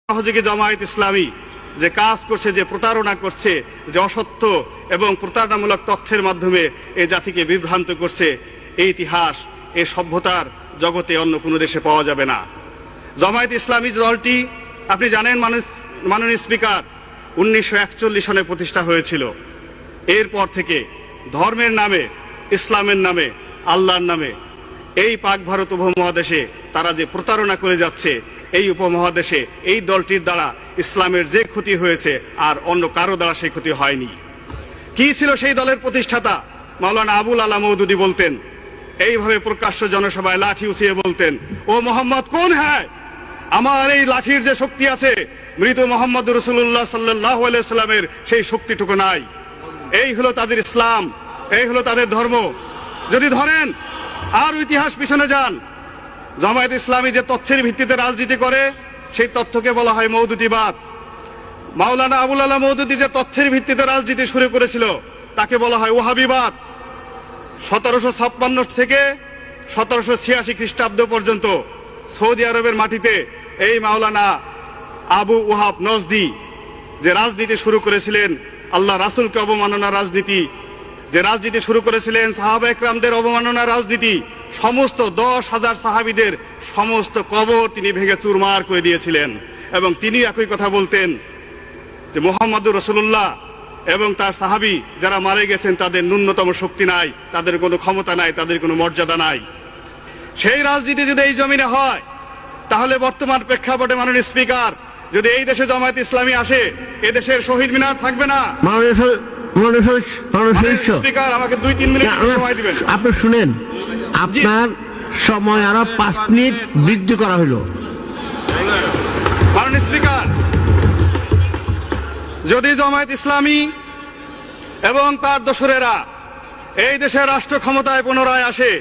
সহযোগী জামায়াত ইসলামী যে কাজ করছে, যে প্রতারণা করছে, যে অসত্য এবং প্রতারণামূলক তথ্যের মাধ্যমে এই জাতিকে বিভ্রান্ত করছে, এই ইতিহাস এই সভ্যতার জগতে অন্য কোনো দেশে পাওয়া যাবে না। জামায়াত ইসলামী দলটি আপনি জানেন মাননীয় স্পিকার 1941 সনে প্রতিষ্ঠা হয়েছিল। এরপর থেকে ধর্মের নামে, ইসলামের নামে, আল্লাহর নামে এই পাক ভারত উপমহাদেশে তারা যে প্রতারণা করে যাচ্ছে, এই উপমহাদেশে এই দলটির দ্বারা ইসলামের যে ক্ষতি হয়েছে আর অন্য কারো দ্বারা সেই ক্ষতি হয়নি। কি ছিল সেই দলের প্রতিষ্ঠাতা? মাওলানা আবুল আলা মওদুদী বলতেন, এইভাবে প্রকাশ্য জনসভায় লাঠি উঠিয়ে বলতেন, ও মোহাম্মদ কোন হ্যায়, আমার এই লাঠির যে শক্তি আছে মৃত মোহাম্মদ রাসূলুল্লাহ সাল্লাল্লাহু আলাইহি সাল্লামের সেই শক্তিটুকু নাই। এই হলো তাদের ইসলাম, এই হলো তাদের ধর্ম। যদি ধরেন আর ইতিহাস পিছনে যান, জামায়াত ইসলামী যে তথ্যের ভিত্তিতে রাজনীতি করে সেই তথ্যকে বলা হয় মওদুদিবাদ। মাওলানা আবুল আলা মওদুদী যে তথ্যের ভিত্তিতে রাজনীতি শুরু করেছিল তাকে বলা হয় ওয়াহাবিবাদ। 1756 থেকে 1786 খ্রিস্টাব্দ পর্যন্ত সৌদি আরবের মাটিতে এই মাওলানা আবু ওয়াহাব নজদি যে রাজনীতি শুরু করেছিলেন, আল্লাহ রাসূলকে অবমাননার রাজনীতি, যে রাজনীতি শুরু করেছিলেন সাহাবা একরামদের অবমাননার রাজনীতি, সমস্ত 10,000 সাহাবীদের সমস্ত কবর তিনি ভেঙে চুরমার করে দিয়েছিলেন। এবং তিনি একই কথা বলতেন যে মুহাম্মদুর রাসূলুল্লাহ এবং তার সাহাবী যারা মারা গেছেন তাদের ন্যূনতম শক্তি নাই, তাদের কোনো ক্ষমতা নাই, তাদের কোনো মর্যাদা নাই। সেই রাজনীতি যদি এই জমিনে হয় তাহলে বর্তমান প্রেক্ষাপটে মাননীয় স্পিকার, যদি এই দেশে জামায়াত ইসলামী আসে, এই দেশের শহীদ মিনার থাকবে না। স্পিকার আমাকে 2-3 মিনিট সময় দিবেন। আপনি শুনেন, আপনার সময় আরো 5 মিনিট বৃদ্ধি করা হলো। মাননীয় স্পিকার, যদি জামায়াত ইসলামী এবং তার দোসরেরা এই দেশের রাষ্ট্র ক্ষমতায় পুনরায় আসে,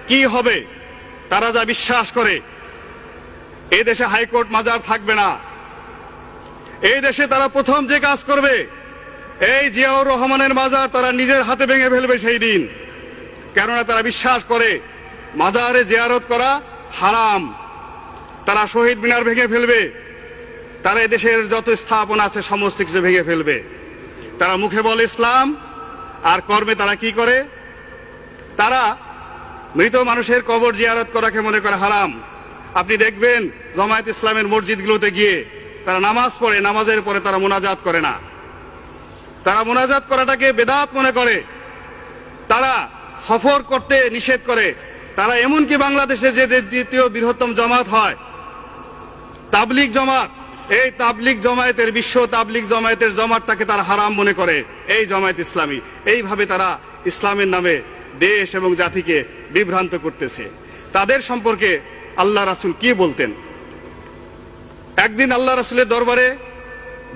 কি হবে? তারা যা বিশ্বাস করে, এই দেশে হাইকোর্ট মাজার থাকবে না। এই দেশে তারা প্রথম যে কাজ করবে, এই জিয়াউর রহমানের মাজার তারা নিজের হাতে ভেঙে ফেলবে সেই দিন। কেননা তারা বিশ্বাস করে মাজারে জিয়ারত করা হারাম। তারা শহীদ মিনার ভেঙে ফেলবে, তারা এদেশের যত স্থাপনা আছে সমস্ত কিছু ভেঙে ফেলবে। তারা মুখে বলে ইসলাম, আর কর্মে তারা কি করে? তারা মৃত মানুষের কবর জিয়ারত করাকে মনে করে হারাম। আপনি দেখবেন জামায়াত ইসলামের মসজিদগুলোতে গিয়ে তারা নামাজ পড়ে, নামাজের পরে তারা মুনাজাত করে না। তারা মুনাজাত করাটাকে বেদাত মনে করে। তারা সফর করতে নিষেধ করে। তারা এমনকি বাংলাদেশে যে দ্বিতীয় বৃহত্তম জামাত হয় তাবলিগ জামাত, এই তাবলিগ জামায়াতের, বিশ্ব তাবলিগ জামায়াতের জামাতটাকে তারা হারাম মনে করে এই জামায়াত ইসলামী। এইভাবে তারা ইসলামের নামে দেশ এবং জাতিকে বিভ্রান্ত করতেছে। তাদের সম্পর্কে আল্লাহ রাসূল কি বলতেন? একদিন আল্লাহ রাসূলের দরবারে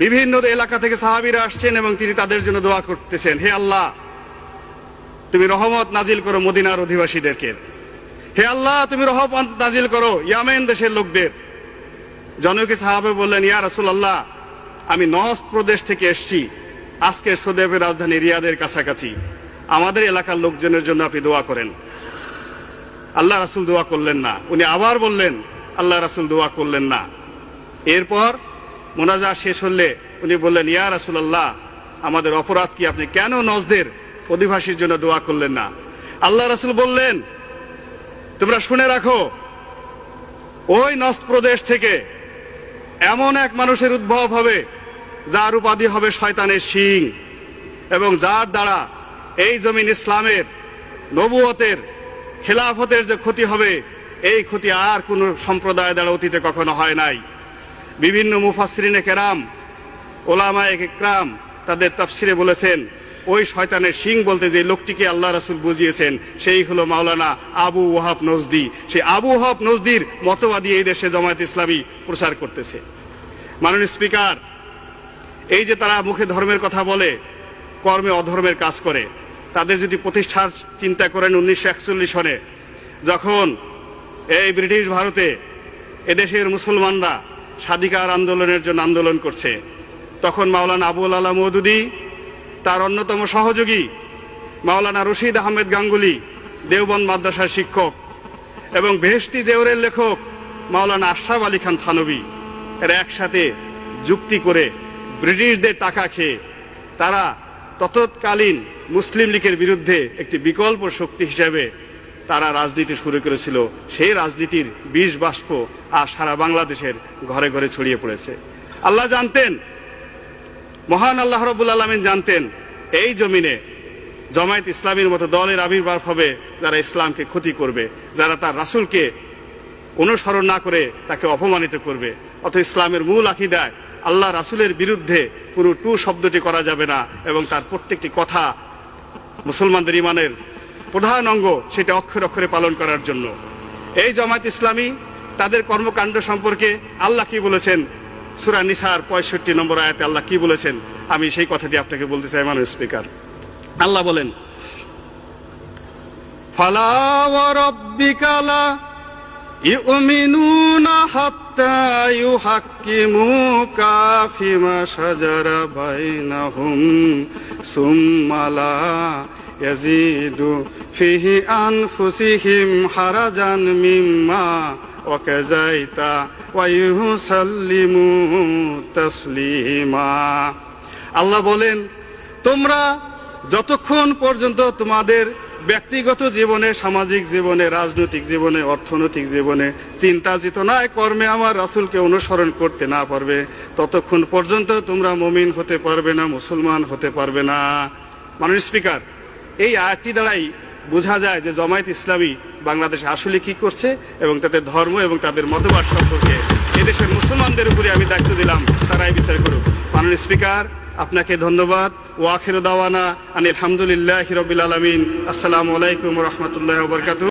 বিভিন্ন এলাকা থেকে সাহাবীরা আসছেন এবং তিনি তাদের জন্য দোয়া করতেছেন, হে আল্লাহ, তুমি রহমত নাজিল করো মদিনার অধিবাসীদেরকে। হে আল্লাহ, তুমি রহমত নাজিল করো ইয়ামেন দেশের লোকদের। জনৈক সাহাবা বললেন, ইয়া রাসূলুল্লাহ, আমি নজদ প্রদেশ থেকে এসেছি, আজকে সৌদি আরবের রাজধানী রিয়াদের কাছাকাছি, আমাদের এলাকার লোকজনের জন্য আপনি দোয়া করেন। আল্লাহ রাসূল দোয়া করলেন না। উনি আবার বললেন, আল্লাহ রাসূল দোয়া করলেন না। এরপর মোনাজাত শেষ হলে উনি বললেন, ইয়া রাসূলুল্লাহ, আমাদের অপরাধ কি? আপনি কেন নজদের অধিবাসীর জন্য দোয়া করলেন না? আল্লাহ রাসূল বললেন, তোমরা শুনে রাখো, ওই নজদ প্রদেশ থেকে এমন এক মানুষের উদ্ভব হবে যার উপাধি হবে শয়তানের শিং, এবং যার দ্বারা এই জমিন ইসলামের, নবুয়তের, খেলাফতের যে ক্ষতি হবে, এই ক্ষতি আর কোন সম্প্রদায় দ্বারা অতীতে কখনো হয় নাই। বিভিন্ন মুফাসসিরিনে কেরাম, ওলামায়ে ইকরাম তাদের তাফসিরে বলেছেন, ওই শয়তানের শিং বলতে যে লোকটিকে আল্লাহ রাসূল বুঝিয়েছেন সেই হলো মাওলানা আবু ওয়াহাব নজদি। সেই আবু ওয়াহাব নজদির মতবাদী এই দেশে জামায়াত ইসলামী প্রচার করতেছে। মাননীয় স্পিকার, এই যে তারা মুখে ধর্মের কথা বলে, কর্মে অধর্মের কাজ করে, তাদের যদি প্রতিষ্ঠার চিন্তা করেন 1941 সনে যখন এই ব্রিটিশ ভারতে এদেশের মুসলমানরা স্বাধিকার আন্দোলনের জন্য আন্দোলন করছে, তখন মাওলানা আবুল আলা মওদুদী, তার অন্যতম সহযোগী মাওলানা রশিদ আহমেদ গাঙ্গুলি, দেওবন্দ মাদ্রাসার শিক্ষক, এবং বেহেশতি জেওরের লেখক মাওলানা আশরাফ আলী খান থানভী, এরা একসাথে যুক্তি করে ব্রিটিশদের টাকা খেয়ে তারা তৎকালীন মুসলিম লীগের বিরুদ্ধে একটি বিকল্প শক্তি হিসেবে তারা রাজনীতি শুরু করেছিল। সেই রাজনীতির বিষ বাষ্প আর সারা বাংলাদেশের ঘরে ঘরে ছড়িয়ে পড়েছে। আল্লাহ জানতেন, মহান আল্লাহ রাব্বুল আলামিন জানতেন, এই জমিনে জামায়াত ইসলামীর মতো দলের আবির্ভাব হবে যারা ইসলামকে ক্ষতি করবে, যারা তার রাসূলকে অনুসরণ না করে তাকে অপমানিত করবে। অত ইসলামের মূল আকীদায় আল্লাহ রাসূলের বিরুদ্ধে কোনো টু শব্দটি করা যাবে না, এবং তার প্রত্যেকটি কথা মুসলমানদের ঈমানের প্রধান অঙ্গ, সেটা অক্ষরে অক্ষরে পালন করার জন্য। এই জামায়াত ইসলামী তাদের কর্মকাণ্ড সম্পর্কে আল্লাহ কি বলেছেন, সূরা নিসার 65 নম্বর আয়াতে আল্লাহ কি বলেছেন, আমি সেই কথাটি আপনাকে বলতে চাই মাননীয় স্পিকার। আল্লাহ বলেন, ফালা ওয়া রাব্বিকা লা ইউমিনুনা হাত্তা ইউহাক্কিমুকা ফিমা শাজারা বাইনাহুম সুম্মা লা ইয়াজিদু ফিহি আনফুসিহিম হারাজান মিম্মা ওয়াকাযাইতা ওয়া ইউসাল্লিমু তাসলিমা। আল্লাহ বলেন, তোমরা যতক্ষণ পর্যন্ত তোমাদের ব্যক্তিগত জীবনে, সামাজিক জীবনে, রাজনৈতিক জীবনে, অর্থনৈতিক জীবনে চিন্তা চেতনায় কর্মে আমার রাসূলকে অনুসরণ করতে না পারবে, ততক্ষণ পর্যন্ত তোমরা মুমিন হতে পারবে না, মুসলমান হতে পারবে না। মাননীয় স্পিকার, এই আয়াতটি দ্বারাই বোঝা যায় যে জামায়াত ইসলামী বাংলাদেশে আসলে কি করছে এবং তাদের ধর্ম এবং তাদের মতবাদ সম্পর্কে এদেশের মুসলমানদের উপরে আমি দায়িত্ব দিলাম, তারাই বিচার করুক। মাননীয় স্পিকার, আপনাকে ধন্যবাদ। ওয়া আখিরু দাওয়ানা আনিল হামদুলিল্লাহি রাব্বিল আলামিন। আসসালামু আলাইকুম ওয়া রাহমাতুল্লাহি ওয়া বারাকাতুহু।